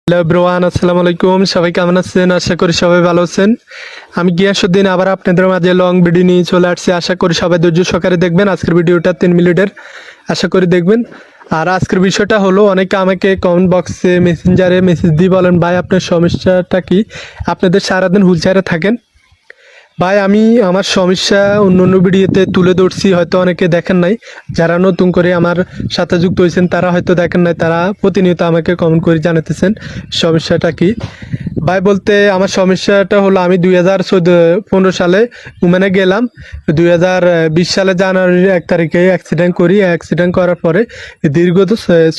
Hello ব্রোয়ান, আসসালামু আলাইকুম। সবাই কেমন আছেন? আশা করি সবাই ভালো আছেন। আমি গিয়াসউদ্দিন আবার আপনাদের মাঝে লং ভিডিও নিয়ে চলে আসছি। আশা করি সবাই ধৈর্য সহকারে দেখবেন। আজকের ভিডিওটা 3 মিনিটের, আশা করি দেখবেন। আর আজকের বিষয়টা হলো, অনেকে আমাকে কমেন্ট বক্সে মেসেঞ্জারে মেসেজ দিয়ে বলেন, ভাই আপনার সমস্যাটা কি? আপনাদের সারাদিন হুইলচেয়ারে থাকেন। ভাই আমি আমার সমস্যা অন্য অন্য ভিডিওতে তুলে ধরছি, হয়তো অনেকে দেখেন নাই। যারা নতুন করে আমার সাথে যুক্ত হয়েছেন তারা হয়তো দেখেন নাই, তারা প্রতিনিয়ত আমাকে কমেন্ট করে জানাতেছেন সমস্যাটা কি। ভাই বলতে আমার সমস্যাটা হলো, আমি 2015 সালে ওমানে গেলাম। 2020 সালে জানুয়ারির 1 তারিখে অ্যাক্সিডেন্ট করি। অ্যাক্সিডেন্ট করার পরে দীর্ঘ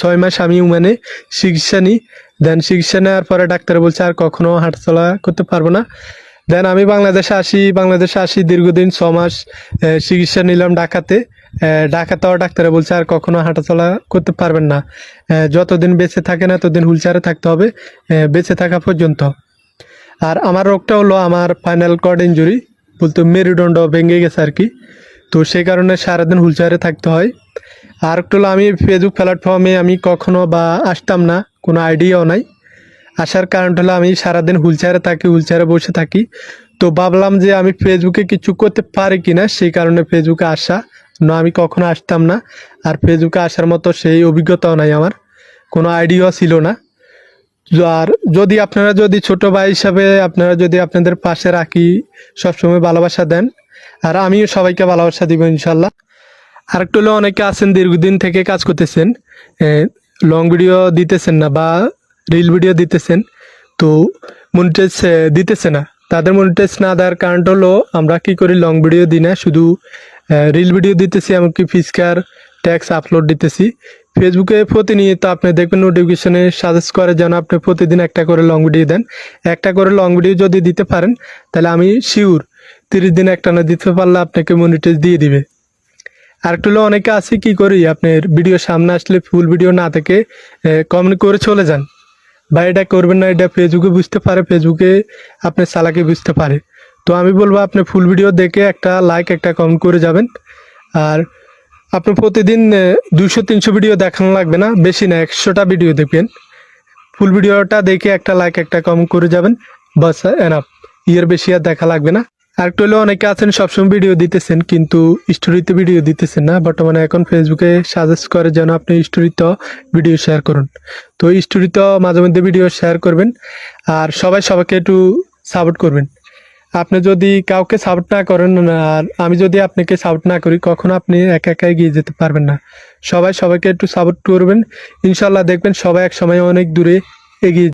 6 মাস আমি ওমানে চিকিৎসা নিই। দেন চিকিৎসা নেওয়ার পরে ডাক্তার বলছে আর কখনো হাঁটাচলা করতে পারবো না। দেন আমি বাংলাদেশে আসি দীর্ঘদিন 6 মাস চিকিৎসা নিলাম ঢাকাতে। ঢাকাতেও ডাক্তারে বলছে আর কখনো হাঁটাচলা করতে পারবেন না। যতদিন বেঁচে থাকেন এতদিন হুইলচেয়ারে থাকতে হবে, বেঁচে থাকা পর্যন্ত। আর আমার রোগটা হলো, আমার ফাইনাল কর্ড ইঞ্জুরি, বলতে মেরুদণ্ড ভেঙে গেছে আর কি। তো সেই কারণে সারাদিন হুইলচেয়ারে থাকতে হয়। আর একটু হলো, আমি ফেসবুক প্ল্যাটফর্মে আমি কখনো বা আসতাম না, কোনো আইডিয়াও নাই। আসার কারণটা হলো, আমি সারাদিন হুইলচেয়ারে থাকি, হুইলচেয়ারে বসে থাকি। তো ভাবলাম যে আমি ফেসবুকে কিছু করতে পারি কিনা, সেই কারণে ফেসবুকে আসা। না, আমি কখনো আসতাম না। আর ফেসবুকে আসার মতো সেই অভিজ্ঞতাও নাই আমার, কোনো আইডিয়াও ছিল না। আর যদি আপনারা যদি ছোট ভাই হিসাবে আপনারা যদি আপনাদের পাশে রাখি, সবসময় ভালোবাসা দেন, আর আমিও সবাইকে ভালোবাসা দিব ইনশাল্লাহ। আরেকটু হলো, অনেকে আছেন দীর্ঘদিন থেকে কাজ করতেছেন, লং ভিডিও দিতেছেন না বা রিল ভিডিও দিতেছেন, তো মনিটাইজ দিতেছে না। তাদের মনিটাইজ না দেওয়ার কারণটা হলো, আমরা কি করি, লং ভিডিও দিই না, শুধু রিল ভিডিও দিতেছি, এমনকি ফিচার ট্যাক্স আপলোড দিতেছি ফেসবুকে প্রতিনিয়ত। আপনি দেখবেন নোটিফিকেশনে সাজেস্ট করে যেন আপনি প্রতিদিন একটা করে লং ভিডিও দেন। একটা করে লং ভিডিও যদি দিতে পারেন, তাহলে আমি শিওর 30 দিন একটা না দিতে পারলে আপনাকে মনিটাইজ দিয়ে দিবে। আরেকটু হলো, অনেকে আছে কি করি, আপনার ভিডিও সামনে আসলে ফুল ভিডিও না থেকে কমেন্ট করে চলে যান। বা এটা করবেন না, এটা ফেসবুকে বুঝতে পারে, ফেসবুকে আপনার চালাকি বুঝতে পারে। তো আমি বলবো, আপনি ফুল ভিডিও দেখে একটা লাইক একটা কমেন্ট করে যাবেন। আর আপনি প্রতিদিন 200-300 ভিডিও দেখানো লাগবে না, বেশি না, 100টা ভিডিও দেখবেন। ফুল ভিডিওটা দেখে একটা লাইক একটা কমেন্ট করে যাবেন, বাস এনাফ। এর বেশি আর দেখা লাগবে না। আর একটু হলো, অনেকে আছেন সবসময় ভিডিও দিতেছেন কিন্তু স্টোরিতে ভিডিও দিতেছেন না। বর্তমানে এখন ফেসবুকে সাজেস্ট করে যেন আপনি স্টোরিতে ভিডিও শেয়ার করুন। তো স্টোরিতে মাঝে মধ্যে ভিডিও শেয়ার করবেন। আর সবাই সবাইকে একটু সাপোর্ট করবেন। আপনি যদি কাউকে সাপোর্ট না করেন, আর আমি যদি আপনাকে সাপোর্ট না করি, কখনো আপনি একা একা এগিয়ে যেতে পারবেন না। সবাই সবাইকে একটু সাপোর্ট করবেন, ইনশাল্লাহ দেখবেন সবাই এক সময় অনেক দূরে এগিয়ে